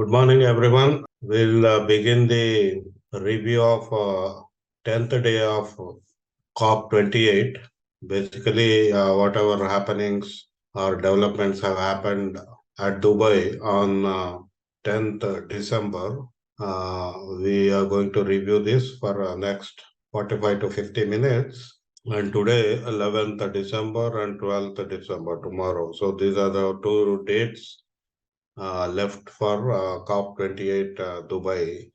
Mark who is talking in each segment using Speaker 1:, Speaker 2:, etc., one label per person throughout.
Speaker 1: Good morning, everyone. We'll begin the review of 10th day of COP28. Basically, whatever happenings or developments have happened at Dubai on 10th December. We are going to review this for next 45 to 50 minutes. And today, 11th December and 12th December, tomorrow. So these are the two dates left for COP28 Dubai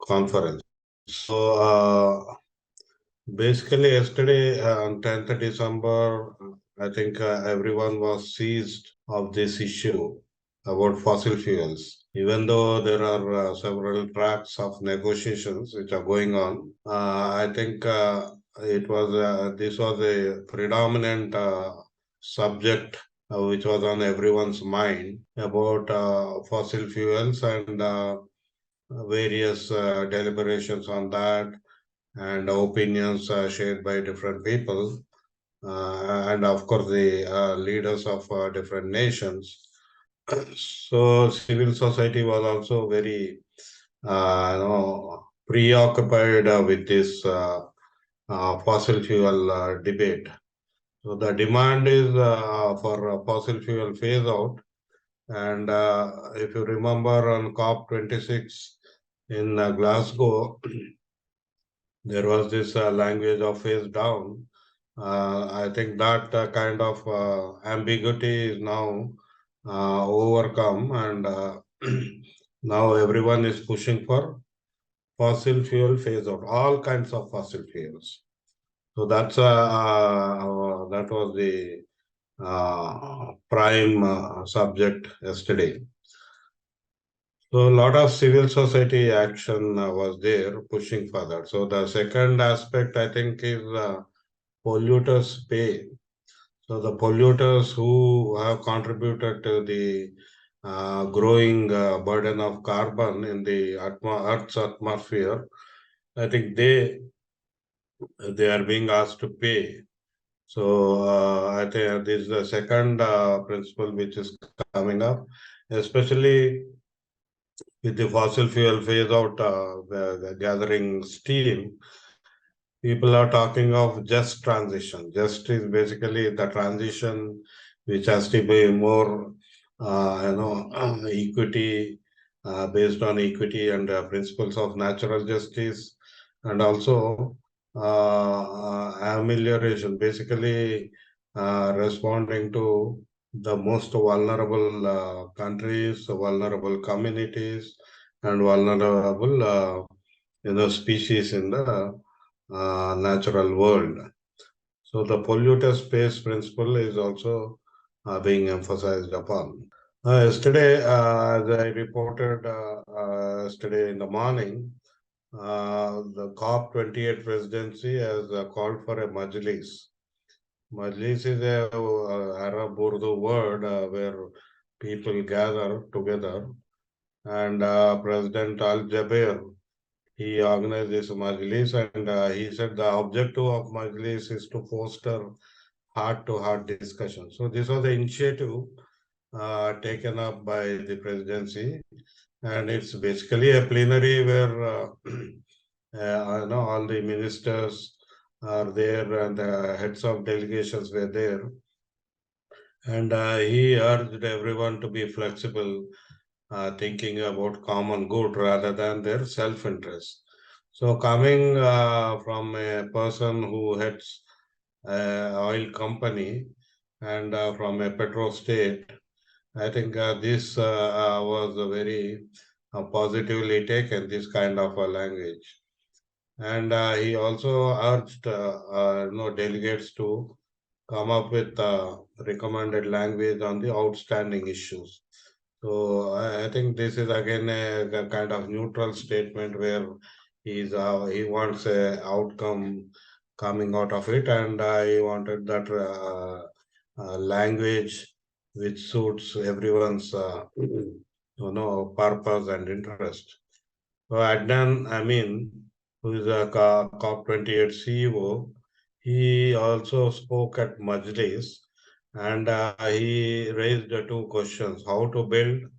Speaker 1: conference. So basically yesterday on 10th December, I think everyone was seized of this issue about fossil fuels. Even though there are several tracks of negotiations which are going on, I think this was a predominant subject which was on everyone's mind about fossil fuels and various deliberations on that and opinions shared by different people and of course the leaders of different nations. So civil society was also very preoccupied with this fossil fuel debate. So the demand is for fossil fuel phase out. And if you remember on COP26 in Glasgow, there was this language of phase down. I think that kind of ambiguity is now overcome, and now everyone is pushing for fossil fuel phase out, all kinds of fossil fuels. So that was the prime subject yesterday. So a lot of civil society action was there pushing for that. So the second aspect I think is polluters pay. So the polluters who have contributed to the growing burden of carbon in the Earth's atmosphere, I think they are being asked to pay. So I think this is the second principle which is coming up, especially with the fossil fuel phase out, the gathering steam. People are talking of just transition. Just is basically the transition which has to be more, equity, based on equity and principles of natural justice, and also amelioration, basically responding to the most vulnerable countries, vulnerable communities, and vulnerable, species in the natural world. So the polluter space principle is also being emphasized upon. Yesterday, as I reported yesterday in the morning, the COP28 presidency has called for a majlis. Majlis is a Arab Urdu word where people gather together, and President Al Jaber, he organized this majlis, and he said the objective of majlis is to foster heart-to-heart discussion. So this was the initiative taken up by the presidency, and it's basically a plenary where all the ministers are there and the heads of delegations were there, and he urged everyone to be flexible, thinking about common good rather than their self-interest. So coming from a person who heads an oil company and from a petro state, I think this was very positively taken, this kind of a language. And he also urged delegates to come up with recommended language on the outstanding issues. So I think this is again a kind of neutral statement where he wants a outcome coming out of it, and he wanted that language which suits everyone's purpose and interest. So Adnan Amin, who is a COP28 CEO, he also spoke at Majlis, and he raised two questions: how to build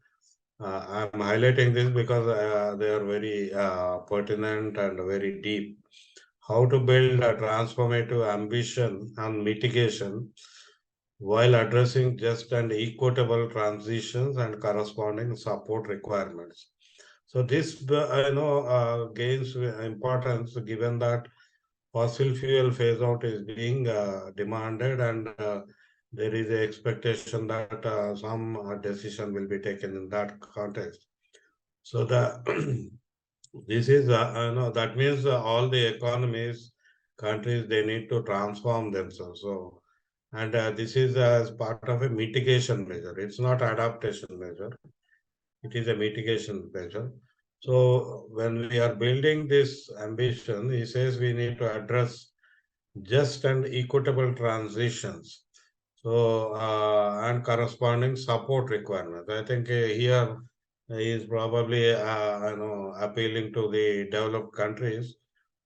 Speaker 1: I'm highlighting this because they are very pertinent and very deep. How to build a transformative ambition and mitigation while addressing just and equitable transitions and corresponding support requirements. So this, gains importance given that fossil fuel phase out is being demanded, and there is a expectation that some decision will be taken in that context. So the this is that means all the economies, countries, they need to transform themselves. So and this is as part of a mitigation measure. It's not adaptation measure. It is a mitigation measure. So when we are building this ambition, he says we need to address just and equitable transitions. So, and corresponding support requirements. I think here he is probably, appealing to the developed countries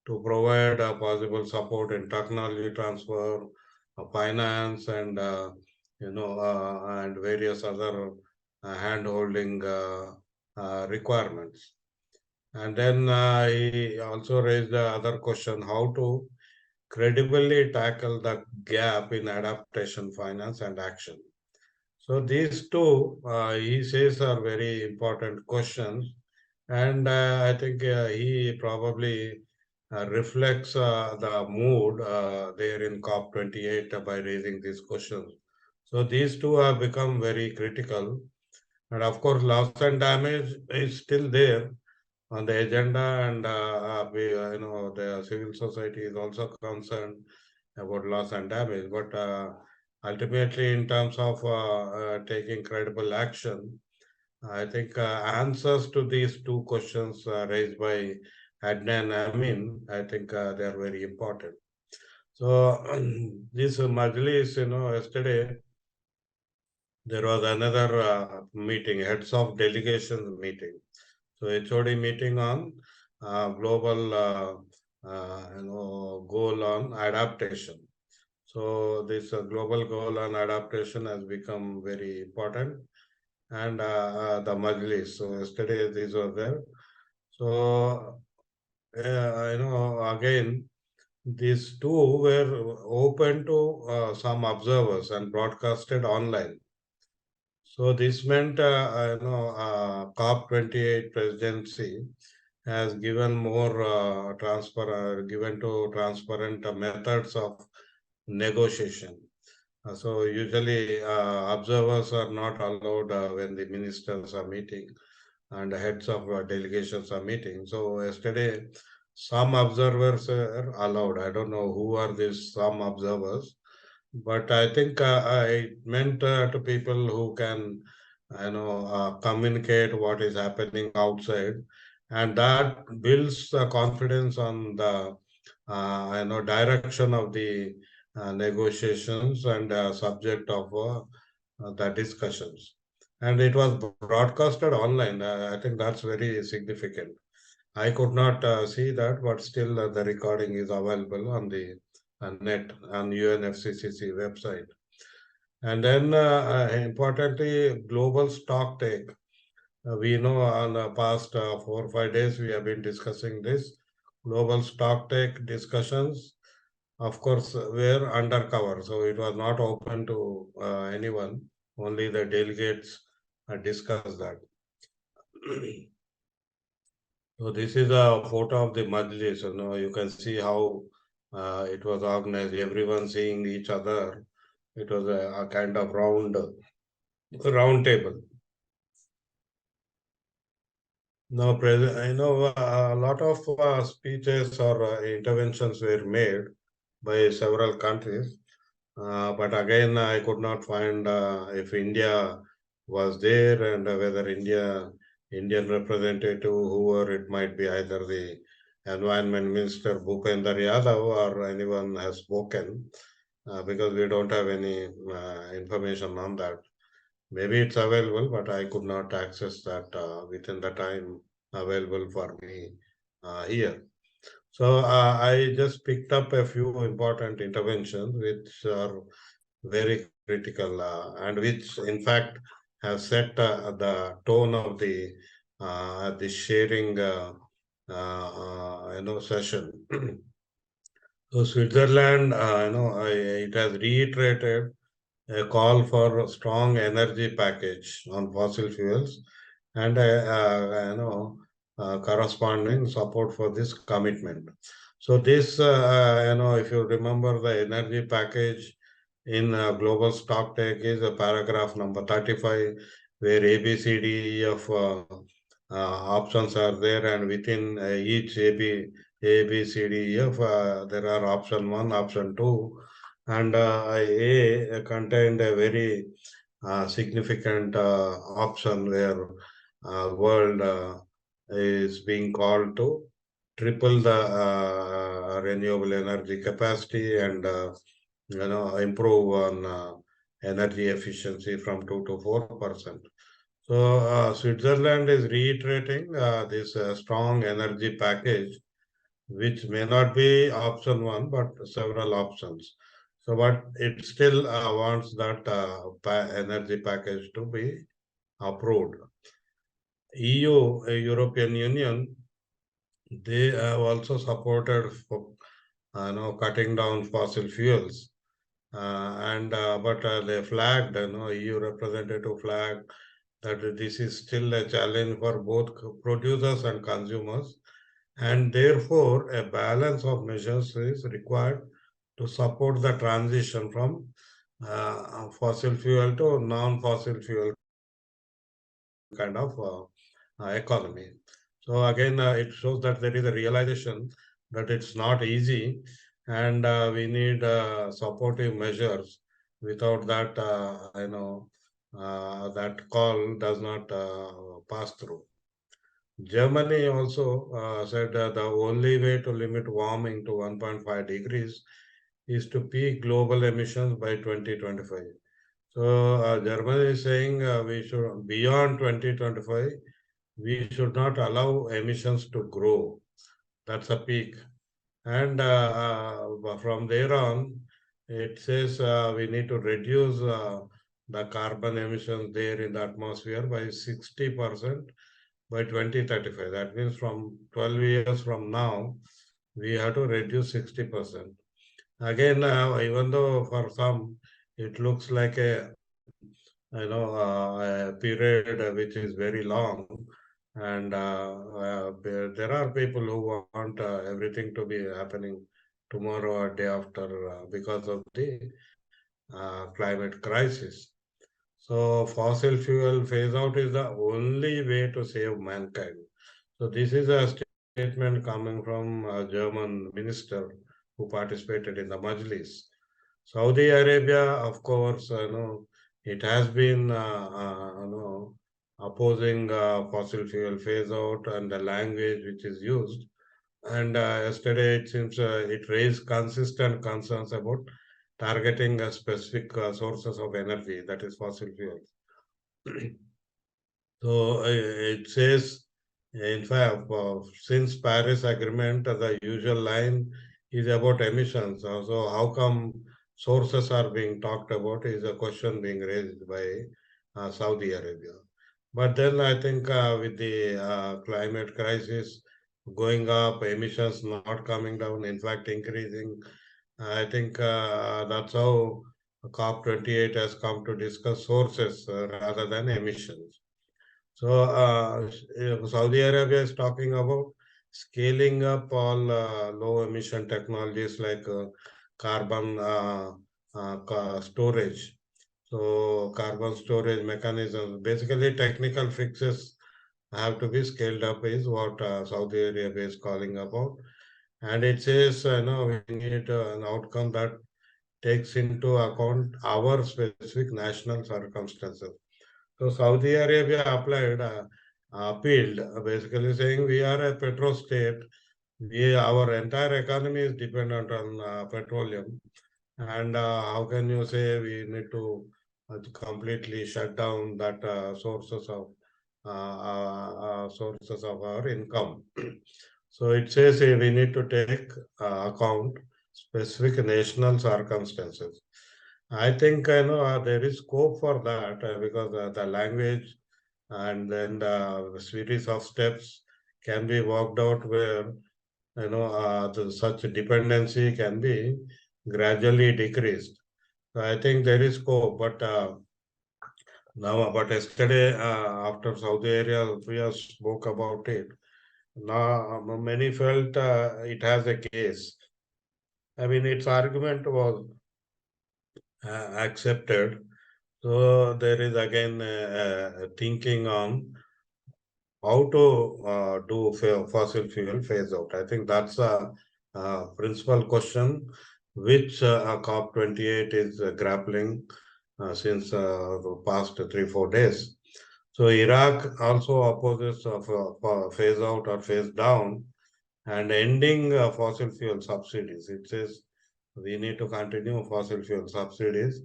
Speaker 1: to provide possible support in technology transfer, finance, and and various other hand-holding requirements. And then he also raised the other question: how to credibly tackle the gap in adaptation finance and action. So these two, he says, are very important questions, and I think he probably reflects the mood there in COP28 by raising these questions. So these two have become very critical, and of course, loss and damage is still there on the agenda, and the civil society is also concerned about loss and damage. But ultimately, in terms of taking credible action, I think answers to these two questions raised by Adnan Amin, I think they are very important. So this Majlis, yesterday there was another meeting, heads of delegations meeting. So HOD meeting on global goal on adaptation. So this global goal on adaptation has become very important, and the Majlis. So yesterday these were there. So again these two were open to some observers and broadcasted online. So this meant COP28 presidency has given more given to transparent methods of negotiation. So usually observers are not allowed when the ministers are meeting and the heads of delegations are meeting. So yesterday, some observers are allowed. I don't know who are these some observers, but I think it meant to people who can, communicate what is happening outside, and that builds confidence on the, direction of the negotiations and subject of the discussions. And it was broadcasted online. I think that's very significant. I could not see that, but still the recording is available on the net on UNFCCC website. And then importantly, global stock take. We know on the past 4 or 5 days we have been discussing this. Global stock take discussions, of course, were undercover, so it was not open to anyone. Only the delegates discussed that. So this is a photo of the Majlis. You can see how it was organized. Everyone seeing each other. It was a kind of round table. Now, I know a lot of speeches or interventions were made by several countries, but again, I could not find if India was there and whether Indian representative, whoever it might be, either the Environment Minister Bhupender Yadav or anyone has spoken, because we don't have any information on that. Maybe it's available, but I could not access that within the time available for me here. So I just picked up a few important interventions which are very critical and which, in fact, has set the tone of the sharing session. So Switzerland, it has reiterated a call for a strong energy package on fossil fuels and corresponding support for this commitment. So this, if you remember the energy package in global stock take is a paragraph number 35, where A, B, C, D, E, F options are there, and within each A, B, C, D, E, F, there are option 1, option 2, and A contained a very significant option where world is being called to triple the renewable energy capacity and improve on energy efficiency from 2 to 4%. So Switzerland is reiterating this strong energy package, which may not be option 1, but several options. So, but it still wants that energy package to be approved. EU, European Union, they have also supported for, cutting down fossil fuels. But they flagged, EU representative flagged that this is still a challenge for both producers and consumers, and therefore a balance of measures is required to support the transition from fossil fuel to non-fossil fuel kind of economy. So again, it shows that there is a realization that it's not easy, and we need supportive measures. Without that, that call does not pass through. Germany also said the only way to limit warming to 1.5 degrees is to peak global emissions by 2025. So Germany is saying we should, beyond 2025, we should not allow emissions to grow. That's a peak. And from there on, it says we need to reduce the carbon emissions there in the atmosphere by 60% by 2035. That means from 12 years from now, we have to reduce 60%. Again, even though for some, it looks like a a period which is very long, and there are people who want everything to be happening tomorrow or day after because of the climate crisis. So fossil fuel phase out is the only way to save mankind. So this is a statement coming from a German minister who participated in the Majlis. Saudi Arabia, of course, it has been opposing fossil fuel phase out and the language which is used. And yesterday, it seems it raised consistent concerns about targeting specific sources of energy, that is fossil fuels. So it says, in fact, since Paris Agreement, the usual line is about emissions. So how come sources are being talked about is a question being raised by Saudi Arabia. But then I think with the climate crisis going up, emissions not coming down, in fact increasing, I think that's how COP28 has come to discuss sources rather than emissions. So Saudi Arabia is talking about scaling up all low emission technologies like carbon storage. So carbon storage mechanisms, basically technical fixes have to be scaled up is what Saudi Arabia is calling about. And it says, we need an outcome that takes into account our specific national circumstances. So Saudi Arabia appealed, basically saying we are a petro state. Our entire economy is dependent on petroleum, and how can you say we need to completely shut down that sources of our income? So it says we need to take account specific national circumstances. I think there is scope for that because the language and then the series of steps can be worked out where such dependency can be gradually decreased. So I think there is scope, but yesterday after Saudi Arabia spoke about it. Now many felt it has a case. I mean, its argument was accepted. So there is again thinking on how to do fossil fuel phase out. I think that's a principal question which COP28 is grappling since the past 3 4 days. So Iraq also opposes phase out or phase down and ending fossil fuel subsidies. It says we need to continue fossil fuel subsidies,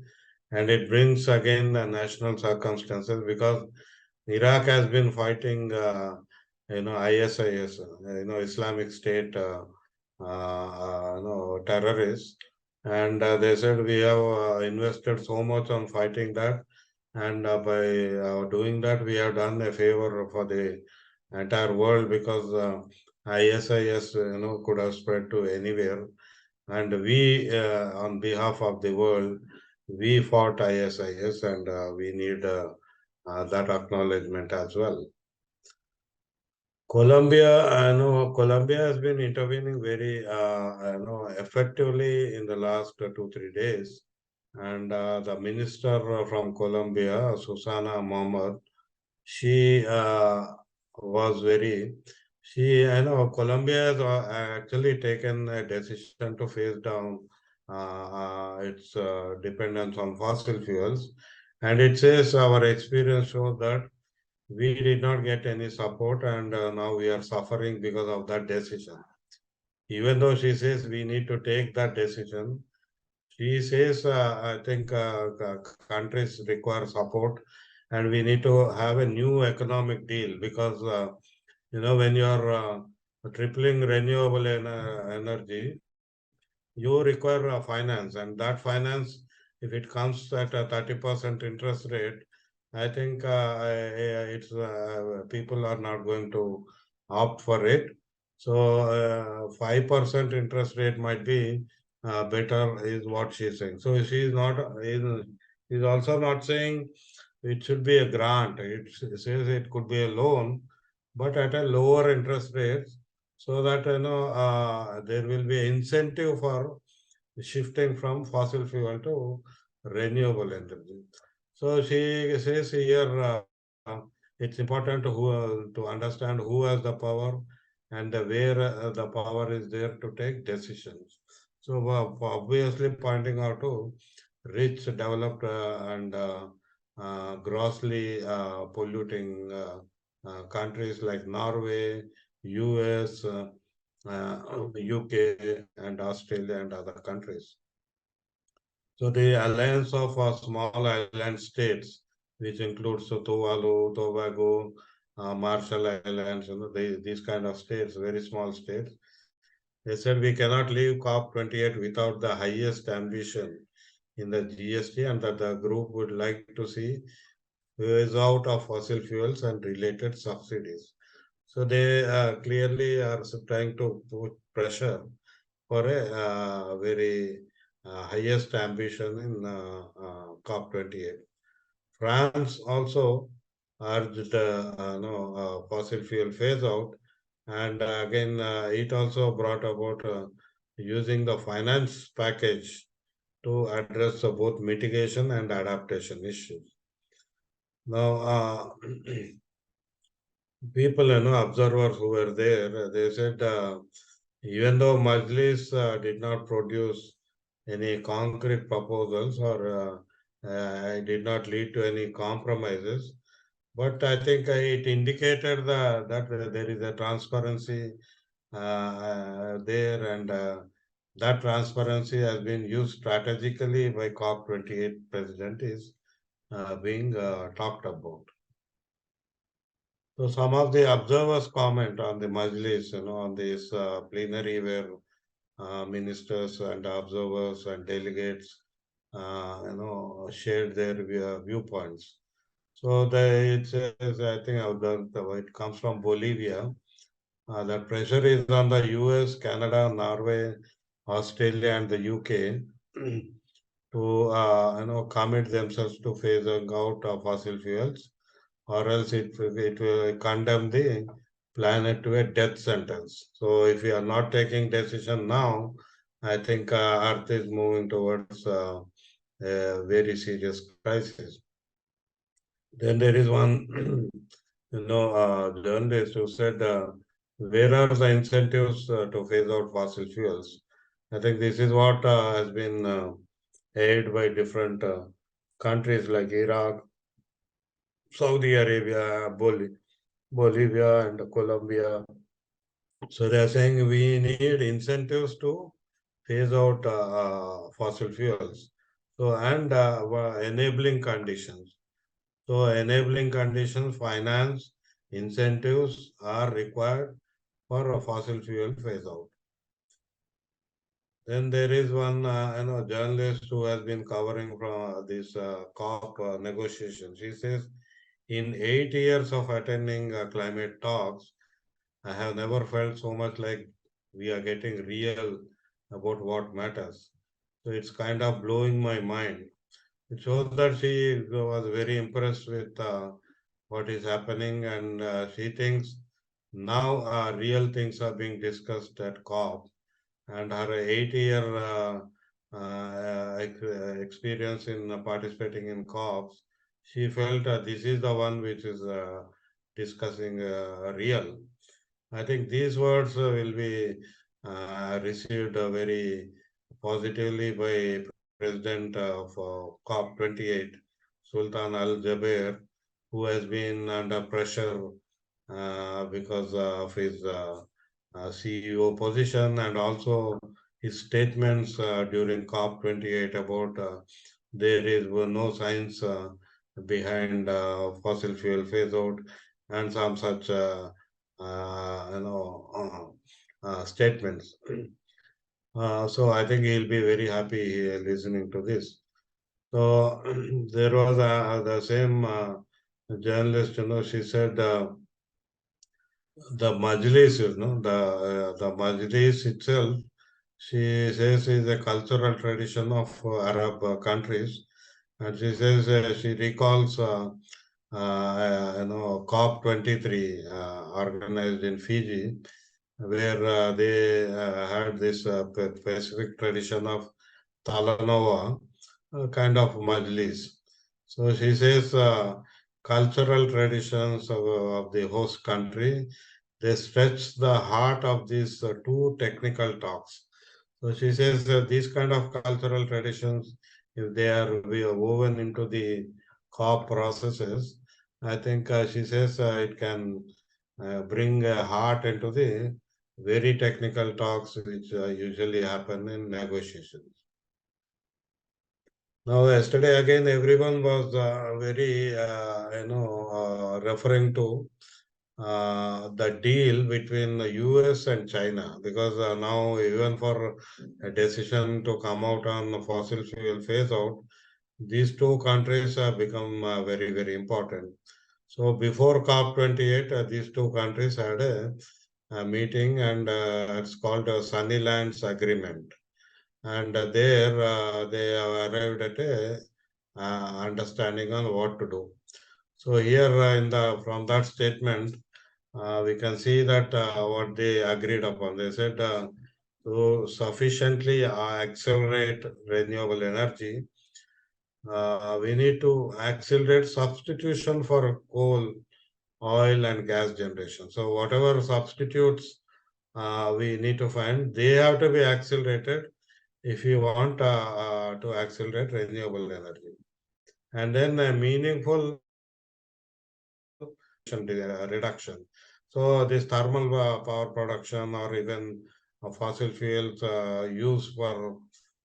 Speaker 1: and it brings again national circumstances because Iraq has been fighting, ISIS, Islamic State, terrorists, and they said we have invested so much on fighting that, and by doing that, we have done a favor for the entire world because ISIS, could have spread to anywhere, and we, on behalf of the world, we fought ISIS, and we need that acknowledgement as well. Colombia has been intervening very, effectively in the last 2 3 days, and the minister from Colombia, Susana Mohammed, she was very. Colombia has actually taken a decision to phase down its dependence on fossil fuels, and it says our experience shows that we did not get any support, and now we are suffering because of that decision. Even though she says we need to take that decision, she says, I think countries require support and we need to have a new economic deal because, when you're tripling renewable energy, you require finance, and that finance, if it comes at a 30% interest rate, I think it's people are not going to opt for it. So 5% interest rate might be better, is what she's saying. So she's not is also not saying it should be a grant. It says it could be a loan, but at a lower interest rate, so that there will be incentive for shifting from fossil fuel to renewable energy. So she says here it's important to understand who has the power and where the power is there to take decisions. So obviously pointing out to rich, developed, and grossly polluting countries like Norway, US, UK, and Australia, and other countries. So the alliance of small island states, which includes Tuvalu, Tobago, Marshall Islands, these kind of states, very small states, they said we cannot leave COP28 without the highest ambition in the GST, and that the group would like to see phase out of fossil fuels and related subsidies. So they clearly are trying to put pressure for a very highest ambition in COP28. France also urged fossil fuel phase out, and again it also brought about using the finance package to address both mitigation and adaptation issues. Now, people, observers who were there, they said even though Majlis did not produce any concrete proposals or did not lead to any compromises, but I think it indicated that there is a transparency there, and that transparency has been used strategically by COP28 president is being talked about. So some of the observers comment on the Majlis, on this plenary where ministers and observers and delegates shared their viewpoints. So it says, I think it comes from Bolivia. The pressure is on the US, Canada, Norway, Australia, and the UK to commit themselves to phasing out of fossil fuels, or else it will condemn the planet to a death sentence. So if we are not taking decision now, I think Earth is moving towards a very serious crisis. Then there is one, journalist who said, where are the incentives to phase out fossil fuels? I think this is what has been aided by different countries like Iraq, Saudi Arabia, Bolivia, and Colombia. So they are saying we need incentives to phase out fossil fuels. So and enabling conditions. So enabling conditions, finance, incentives are required for a fossil fuel phase out. Then there is one journalist who has been covering from this COP negotiations. He says, in 8 years of attending climate talks, I have never felt so much like we are getting real about what matters. So it's kind of blowing my mind. It shows that she was very impressed with what is happening, and she thinks now real things are being discussed at COP, and her 8 year experience in participating in COPs, she felt this is the one which is discussing real. I think these words will be received very positively by President of COP28, Sultan Al Jaber, who has been under pressure because of his CEO position, and also his statements during COP28 about there is no science behind fossil fuel phase out, and some such statements. So I think he'll be very happy listening to this. So there was the same journalist, she said the Majlis, the Majlis itself, she says is a cultural tradition of Arab countries, and she says she recalls COP23 organized in Fiji, where they had this specific tradition of Talanova, kind of Majlis. So she says cultural traditions of the host country, they stretch the heart of these two technical talks. So she says these kind of cultural traditions, if they are woven into the COP processes, I think she says it can bring a heart into the very technical talks which usually happen in negotiations. Now, yesterday again, everyone was very, referring to the deal between the US and China, because now even for a decision to come out on the fossil fuel phase out, these two countries have become very, very important. So before COP28, these two countries had a meeting, and it's called a Sunnylands Agreement. And there they have arrived at a understanding on what to do. So here from that statement, we can see that what they agreed upon. They said to sufficiently accelerate renewable energy, we need to accelerate substitution for coal, oil, and gas generation. So whatever substitutes we need to find, they have to be accelerated if you want to accelerate renewable energy. And then a meaningful reduction. So this thermal power production, or even fossil fuels used for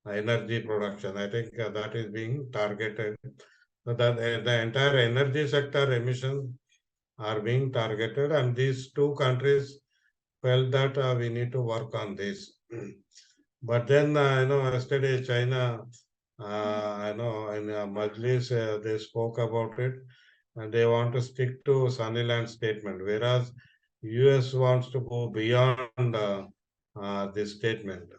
Speaker 1: energy production, I think that is being targeted. So that the entire energy sector emissions are being targeted, and these two countries felt that we need to work on this. But then, yesterday China I know in Majlis they spoke about it, and they want to stick to Sunnyland statement, whereas US wants to go beyond this statement.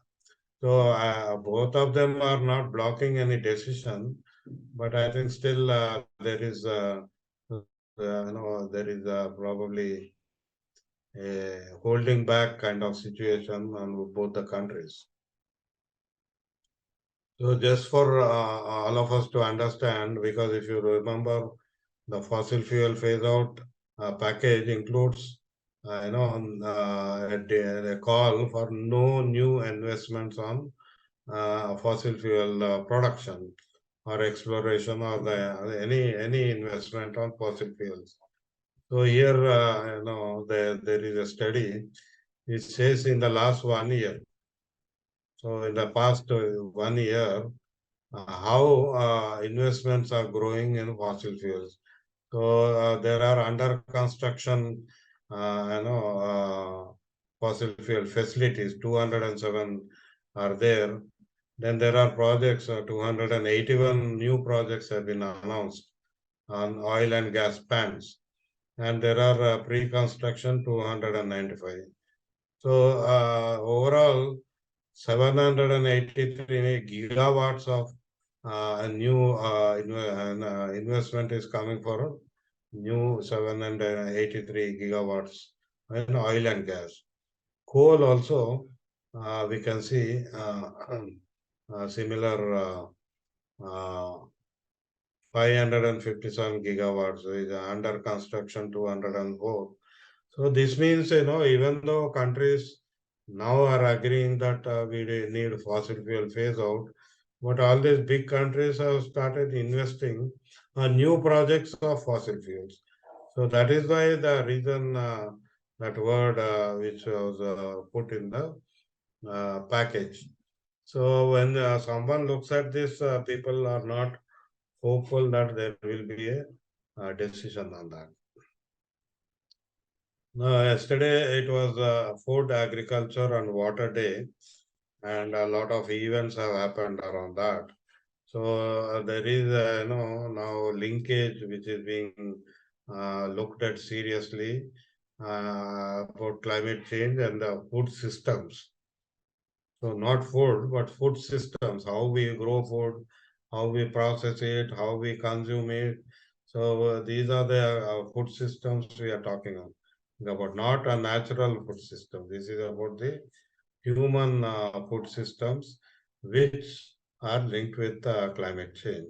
Speaker 1: So both of them are not blocking any decision, but I think still there is there is probably a holding back kind of situation on both the countries. So just for all of us to understand, because if you remember, the fossil fuel phase out package includes, a call for no new investments on fossil fuel production or exploration or any investment on fossil fuels. So here, there is a study. It says in the last 1 year. So in the past 1 year, how investments are growing in fossil fuels. So there are under construction, fossil fuel facilities. 207 are there. Then there are projects. 281 new projects have been announced on oil and gas plants, and there are pre-construction 295. So overall, 783 gigawatts of a new investment is coming for new 783 gigawatts in oil and gas. Coal also, we can see similar uh, 557 gigawatts is under construction 204. So this means, even though countries now are agreeing that we need fossil fuel phase out, but all these big countries have started investing on new projects of fossil fuels. So that is why the reason that word which was put in the package. So when someone looks at this, people are not hopeful that there will be a decision on that. No, yesterday it was Food, Agriculture and Water Day, and a lot of events have happened around that. So there is, now linkage which is being looked at seriously about climate change and the food systems. So not food, but food systems, how we grow food, how we process it, how we consume it. So these are the food systems we are talking about, not a natural food system. This is about the human food systems, which are linked with climate change.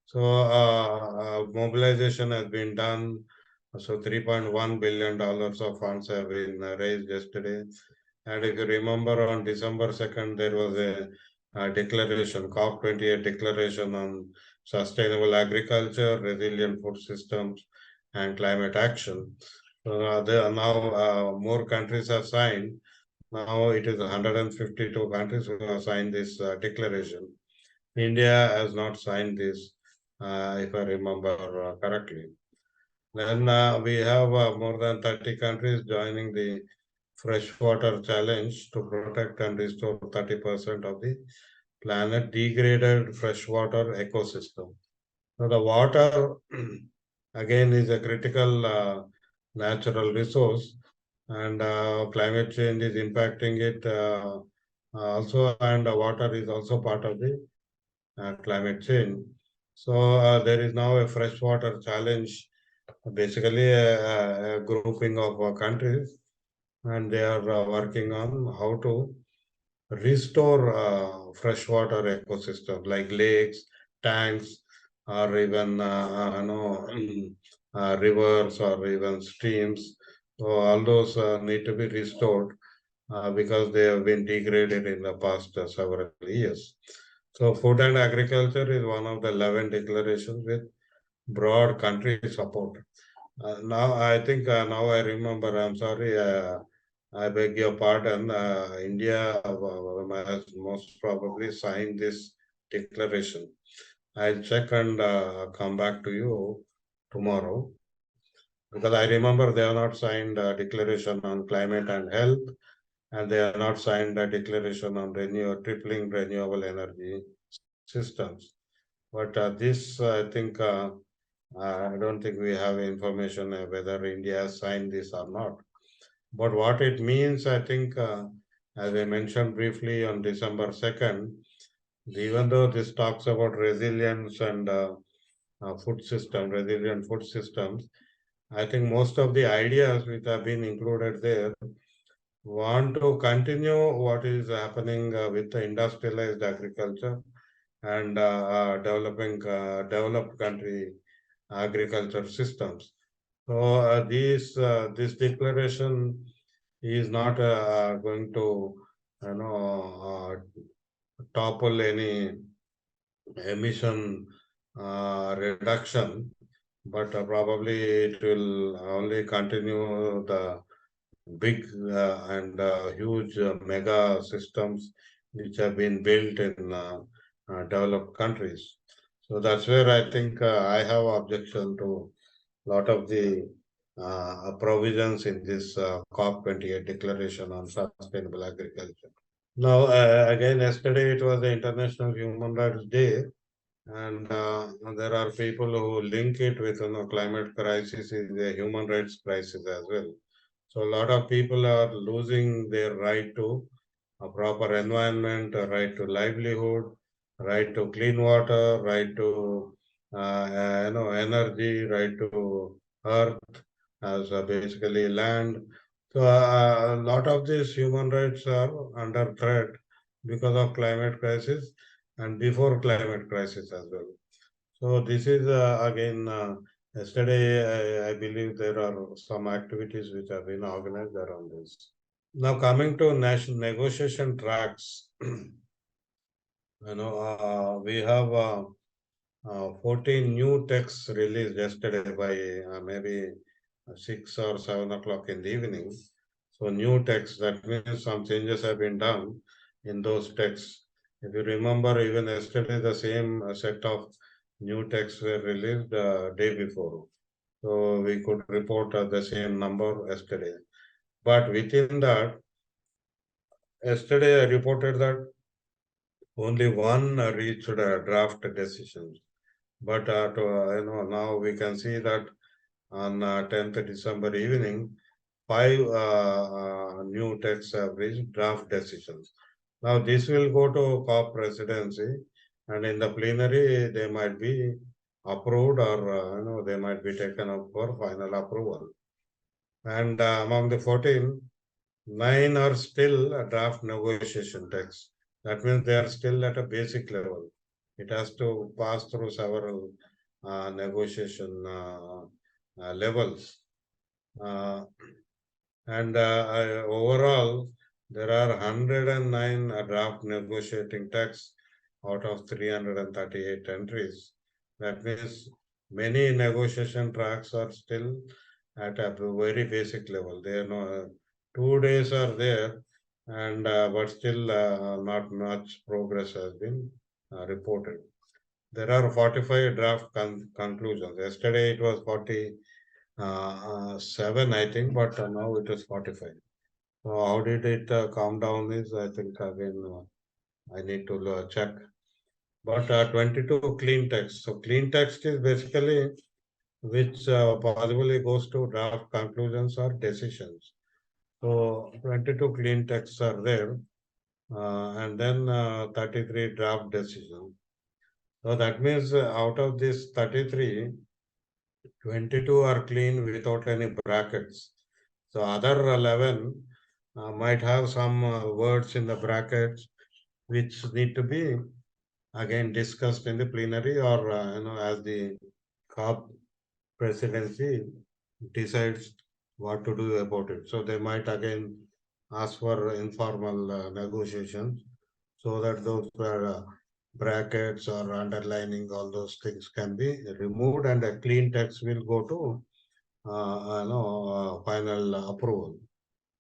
Speaker 1: So mobilization has been done. So $3.1 billion of funds have been raised yesterday. And if you remember, on December 2nd, there was a declaration, COP28 declaration on sustainable agriculture, resilient food systems, and climate action. So there are now more countries have signed. Now it is 152 countries who have signed this declaration. India has not signed this, if I remember correctly. Then we have more than 30 countries joining the freshwater challenge to protect and restore 30% of the planet degraded freshwater ecosystem. So the water again is a critical natural resource, and climate change is impacting it also, and water is also part of the climate change. So there is now a freshwater challenge, basically a grouping of countries, and they are working on how to restore freshwater ecosystem like lakes, tanks, or even rivers or even streams. So all those need to be restored because they have been degraded in the past several years. So food and agriculture is one of the 11 declarations with broad country support. Now I think now I remember. I'm sorry. I beg your pardon. India has most probably signed this declaration. I'll check and come back to you tomorrow, because I remember they have not signed a declaration on climate and health, and they have not signed a declaration on tripling renewable energy systems. But this, I think, I don't think we have information whether India has signed this or not. But what it means, I think, as I mentioned briefly on December 2nd, even though this talks about resilience and resilient food systems, I think most of the ideas which have been included there want to continue what is happening with the industrialized agriculture and developed country agriculture systems. So this declaration is not going to topple any emission reduction, but probably it will only continue the big and huge mega systems which have been built in developed countries. So that's where I think I have objection to a lot of the provisions in this COP28 declaration on sustainable agriculture. Now, again, yesterday it was the International Human Rights Day, and there are people who link it with climate crisis is a human rights crisis as well. So a lot of people are losing their right to a proper environment, a right to livelihood, right to clean water, right to energy, right to earth as basically land. So a lot of these human rights are under threat because of climate crisis and before climate crisis as well. So this is again yesterday I believe there are some activities which have been organized around this. Now coming to national negotiation tracks, we have 14 new texts released yesterday by maybe 6 or 7 o'clock in the evening. So new texts, that means some changes have been done in those texts. If you remember, even yesterday, the same set of new texts were released day before. So we could report the same number yesterday. But within that, yesterday I reported that only one reached a draft decision. But now we can see that on 10th December evening, 5 new texts have reached draft decisions. Now this will go to COP presidency, and in the plenary they might be approved or they might be taken up for final approval. And among the 14, 9 are still a draft negotiation text. That means they are still at a basic level. It has to pass through several negotiation levels. And overall, there are 109 draft negotiating texts out of 338 entries. That means many negotiation tracks are still at a very basic level. They are 2 days are there, and but still not much progress has been reported. There are 45 draft conclusions. Yesterday it was 47, I think, but now it is 45. So how did it calm down is, I think, again, I need to check. But 22 clean text. So clean text is basically which possibly goes to draft conclusions or decisions. So 22 clean texts are there, and then 33 draft decisions. So that means out of this 33, 22 are clean without any brackets. So other 11 might have some words in the brackets which need to be again discussed in the plenary or as the COP presidency decides what to do about it. So they might again ask for informal negotiations so that those brackets or underlining all those things can be removed and a clean text will go to final approval.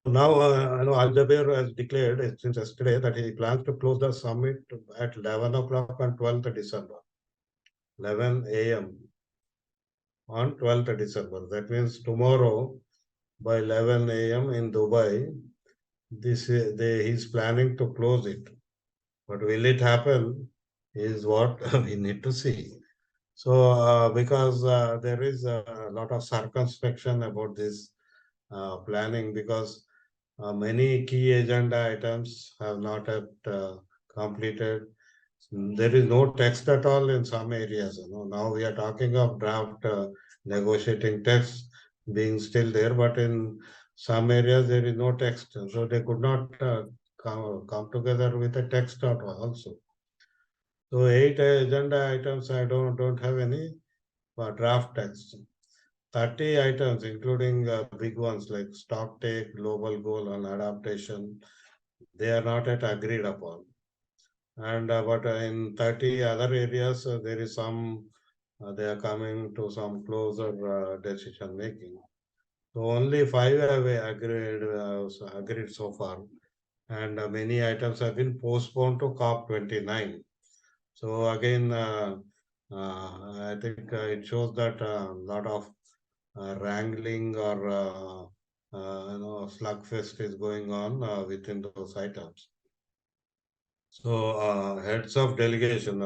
Speaker 1: Now, Al Jaber has declared since yesterday that he plans to close the summit at 11 o'clock on 12th December, 11 a.m. on 12th December. That means tomorrow by 11 a.m. in Dubai, he's planning to close it. But will it happen? is what we need to see. So, because there is a lot of circumspection about this planning, because many key agenda items have not yet completed. There is no text at all in some areas. Now we are talking of draft negotiating text being still there, but in some areas there is no text. So they could not come together with a text at all also. So 8 agenda items, I don't have any draft text. 30 items, including big ones like stock take, global goal, and adaptation, they are not yet agreed upon. And but in 30 other areas, there is some, they are coming to some closer decision making. So only 5 have agreed so far, and many items have been postponed to COP29. So again, I think it shows that a lot of wrangling or slugfest is going on within those items. So heads of delegation.